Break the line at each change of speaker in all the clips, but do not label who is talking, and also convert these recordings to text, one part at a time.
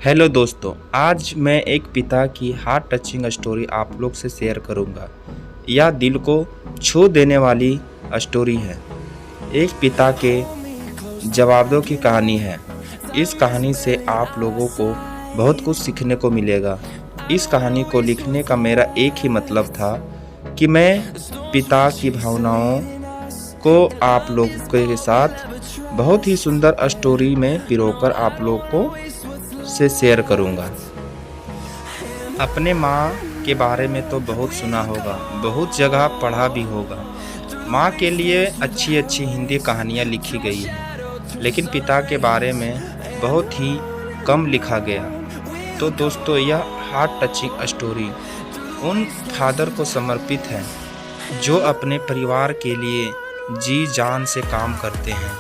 Hello दोस्तों, आज मैं एक पिता की हार्ट टचिंग स्टोरी आप लोग से शेयर करूंगा। यह दिल को छू देने वाली स्टोरी है। एक पिता के जवाबों की कहानी है। इस कहानी से आप लोगों को बहुत कुछ सीखने को मिलेगा। इस कहानी को लिखने का मेरा एक ही मतलब था कि मैं पिता की भावनाओं को आप लोगों के साथ बहुत ही सुंदर स्टोरी में पिरोकर आप लोग को से शेयर करूंगा। अपने माँ के बारे में तो बहुत सुना होगा, बहुत जगह पढ़ा भी होगा। माँ के लिए अच्छी अच्छी हिंदी कहानियाँ लिखी गई हैं, लेकिन पिता के बारे में बहुत ही कम लिखा गया। तो दोस्तों, यह हार्ट टचिंग स्टोरी उन फादर को समर्पित है जो अपने परिवार के लिए जी जान से काम करते हैं,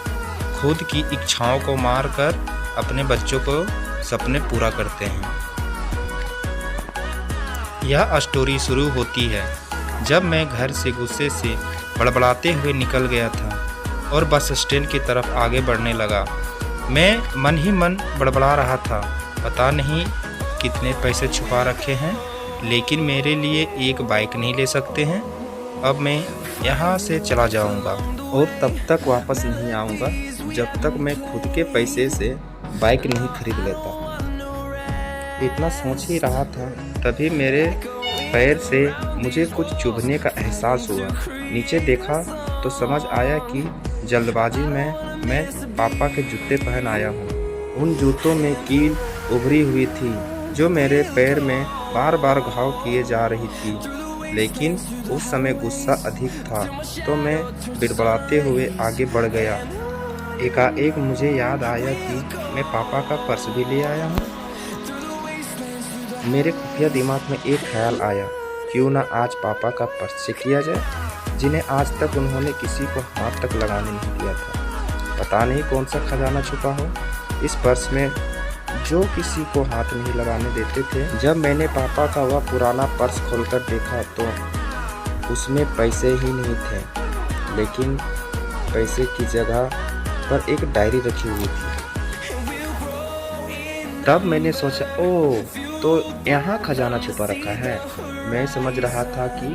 खुद की इच्छाओं को मारकर अपने बच्चों को सपने पूरा करते हैं। यह स्टोरी शुरू होती है जब मैं घर से गुस्से से बड़बड़ाते हुए निकल गया था और बस स्टैंड की तरफ आगे बढ़ने लगा। मैं मन ही मन बड़बड़ा रहा था, पता नहीं कितने पैसे छुपा रखे हैं, लेकिन मेरे लिए एक बाइक नहीं ले सकते हैं। अब मैं यहाँ से चला जाऊँगा और तब तक वापस नहीं आऊँगा जब तक मैं खुद के पैसे से बाइक नहीं खरीद लेता। इतना सोच ही रहा था, तभी मेरे पैर से मुझे कुछ चुभने का एहसास हुआ। नीचे देखा तो समझ आया कि जल्दबाजी में मैं पापा के जूते पहन आया हूँ। उन जूतों में कील उभरी हुई थी जो मेरे पैर में बार बार घाव किए जा रही थी, लेकिन उस समय गुस्सा अधिक था तो मैं बिड़बड़ाते हुए आगे बढ़ गया। एकाएक मुझे याद आया कि मैं पापा का पर्स भी ले आया हूँ। मेरे खुफिया दिमाग में एक ख्याल आया, क्यों ना आज पापा का पर्स चेक किया जाए, जिन्हें आज तक उन्होंने किसी को हाथ तक लगाने नहीं दिया था। पता नहीं कौन सा खजाना छुपा हो इस पर्स में जो किसी को हाथ नहीं लगाने देते थे। जब मैंने पापा का वह पुराना पर्स खोलकर देखा तो उसमें पैसे ही नहीं थे, लेकिन पैसे की जगह पर एक डायरी रखी हुई थी। तब मैंने सोचा, ओह, तो यहाँ खजाना छुपा रखा है। मैं समझ रहा था कि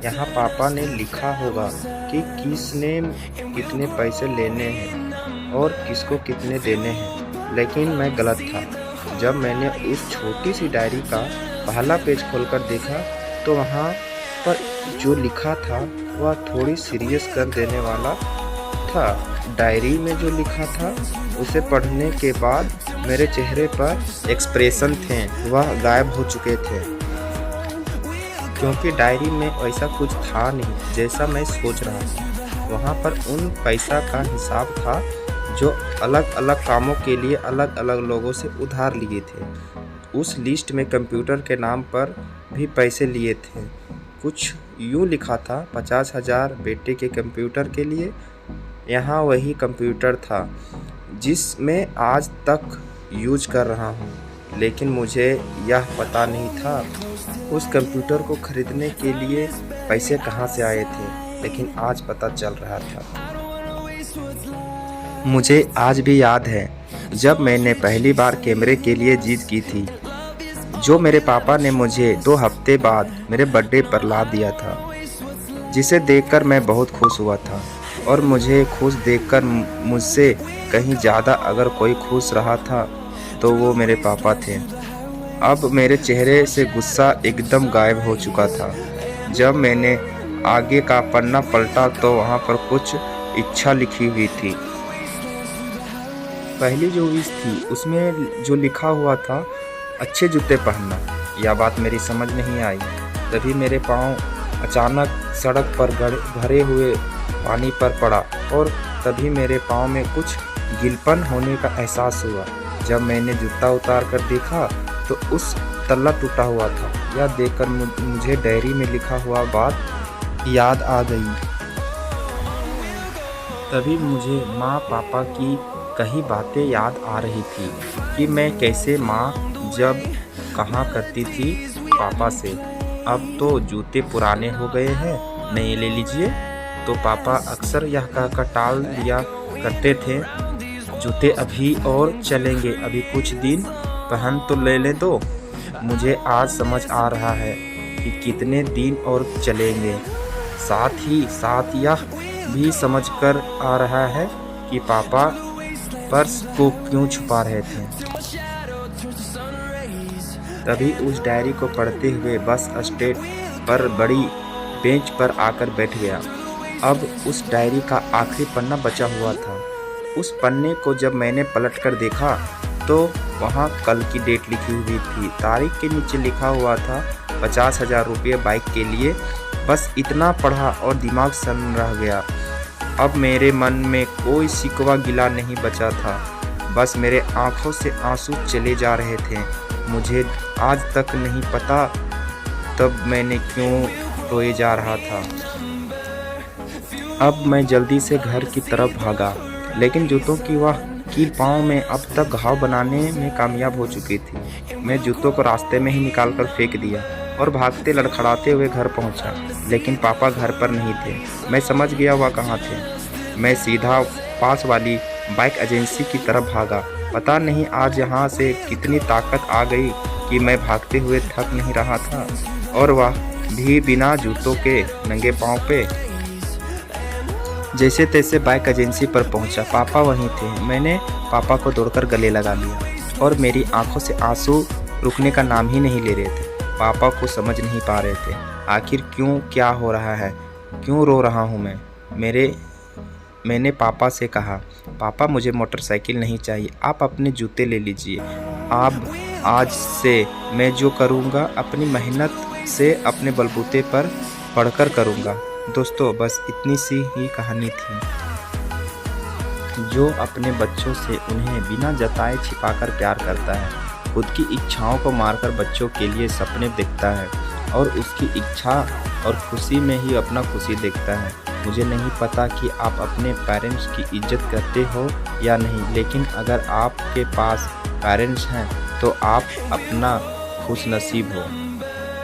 यहाँ पापा ने लिखा होगा कि किसने कितने पैसे लेने हैं और किसको कितने देने हैं, लेकिन मैं गलत था। जब मैंने उस छोटी सी डायरी का पहला पेज खोलकर देखा तो वहाँ पर जो लिखा था वह थोड़ी सीरियस कर देने वाला था। डायरी में जो लिखा था उसे पढ़ने के बाद मेरे चेहरे पर एक्सप्रेशन थे वह गायब हो चुके थे, क्योंकि डायरी में ऐसा कुछ था नहीं जैसा मैं सोच रहा था। वहाँ पर उन पैसा का हिसाब था जो अलग अलग कामों के लिए अलग अलग लोगों से उधार लिए थे। उस लिस्ट में कंप्यूटर के नाम पर भी पैसे लिए थे। कुछ यूँ लिखा था, 50,000 बेटे के कंप्यूटर के लिए। यहाँ वही कंप्यूटर था जिसमें आज तक यूज कर रहा हूँ, लेकिन मुझे यह पता नहीं था उस कंप्यूटर को खरीदने के लिए पैसे कहाँ से आए थे, लेकिन आज पता चल रहा था। मुझे आज भी याद है जब मैंने पहली बार कैमरे के लिए जिद की थी, जो मेरे पापा ने मुझे 2 हफ्ते बाद मेरे बर्थडे पर ला दिया था, जिसे देखकर मैं बहुत खुश हुआ था। और मुझे खुश देखकर मुझसे कहीं ज़्यादा अगर कोई खुश रहा था तो वो मेरे पापा थे। अब मेरे चेहरे से गुस्सा एकदम गायब हो चुका था। जब मैंने आगे का पन्ना पलटा तो वहाँ पर कुछ इच्छा लिखी हुई थी। पहली जो विश थी उसमें जो लिखा हुआ था, अच्छे जूते पहनना। यह बात मेरी समझ नहीं आई। तभी मेरे पाँव अचानक सड़क पर भरे हुए पानी पर पड़ा और तभी मेरे पाँव में कुछ गीलपन होने का एहसास हुआ। जब मैंने जूता उतार कर देखा तो उस तल्ला टूटा हुआ था। यह देखकर मुझे डायरी में लिखा हुआ बात याद आ गई। तभी मुझे माँ पापा की कई बातें याद आ रही थी कि मैं कैसे माँ जब कहा करती थी पापा से, अब तो जूते पुराने हो गए हैं, नए ले लीजिए। तो पापा अक्सर यह कहकर टाल दिया करते थे, जूते अभी और चलेंगे, अभी कुछ दिन पहन तो ले लें तो। मुझे आज समझ आ रहा है कि कितने दिन और चलेंगे। साथ ही साथ यह भी समझ कर आ रहा है कि पापा पर्स को क्यों छुपा रहे थे। तभी उस डायरी को पढ़ते हुए बस स्टैंड पर बड़ी बेंच पर आकर बैठ गया। अब उस डायरी का आखिरी पन्ना बचा हुआ था। उस पन्ने को जब मैंने पलटकर देखा तो वहाँ कल की डेट लिखी हुई थी। तारीख के नीचे लिखा हुआ था 50,000 रुपये बाइक के लिए। बस इतना पढ़ा और दिमाग सन्न रह गया। अब मेरे मन में कोई शिकवा गिला नहीं बचा था। बस मेरे आंखों से आंसू चले जा रहे थे। मुझे आज तक नहीं पता तब मैंने क्यों रोए जा रहा था। अब मैं जल्दी से घर की तरफ भागा, लेकिन जूतों की वह कील पाँव में अब तक घाव बनाने में कामयाब हो चुकी थी। मैं जूतों को रास्ते में ही निकालकर फेंक दिया और भागते लड़खड़ाते हुए घर पहुंचा, लेकिन पापा घर पर नहीं थे। मैं समझ गया वह कहाँ थे। मैं सीधा पास वाली बाइक एजेंसी की तरफ भागा। पता नहीं आज यहाँ से कितनी ताकत आ गई कि मैं भागते हुए थक नहीं रहा था, और वह भी बिना जूतों के नंगे पाँव पे। जैसे तैसे बाइक एजेंसी पर पहुंचा। पापा वहीं थे। मैंने पापा को दौड़कर गले लगा लिया और मेरी आंखों से आंसू रुकने का नाम ही नहीं ले रहे थे। पापा को समझ नहीं पा रहे थे आखिर क्यों, क्या हो रहा है, क्यों रो रहा हूँ मैंने पापा से कहा, पापा मुझे मोटरसाइकिल नहीं चाहिए, आप अपने जूते ले लीजिए। अब आज से मैं जो करूँगा अपनी मेहनत से अपने बलबूते पर पढ़कर करूँगा। दोस्तों, बस इतनी सी ही कहानी थी। जो अपने बच्चों से उन्हें बिना जताए छिपाकर प्यार करता है, खुद की इच्छाओं को मारकर बच्चों के लिए सपने देखता है और उसकी इच्छा और खुशी में ही अपना खुशी देखता है। मुझे नहीं पता कि आप अपने पेरेंट्स की इज्जत करते हो या नहीं, लेकिन अगर आपके पास पेरेंट्स हैं तो आप अपना खुश नसीब हो,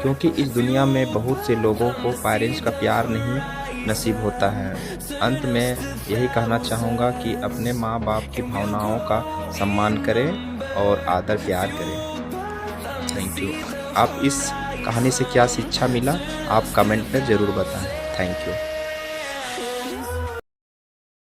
क्योंकि इस दुनिया में बहुत से लोगों को पेरेंट्स का प्यार नहीं नसीब होता है। अंत में यही कहना चाहूँगा कि अपने माँ बाप की भावनाओं का सम्मान करें और आदर प्यार करें। Thank you. आप इस कहानी से क्या शिक्षा मिला आप कमेंट में ज़रूर बताएं। Thank you.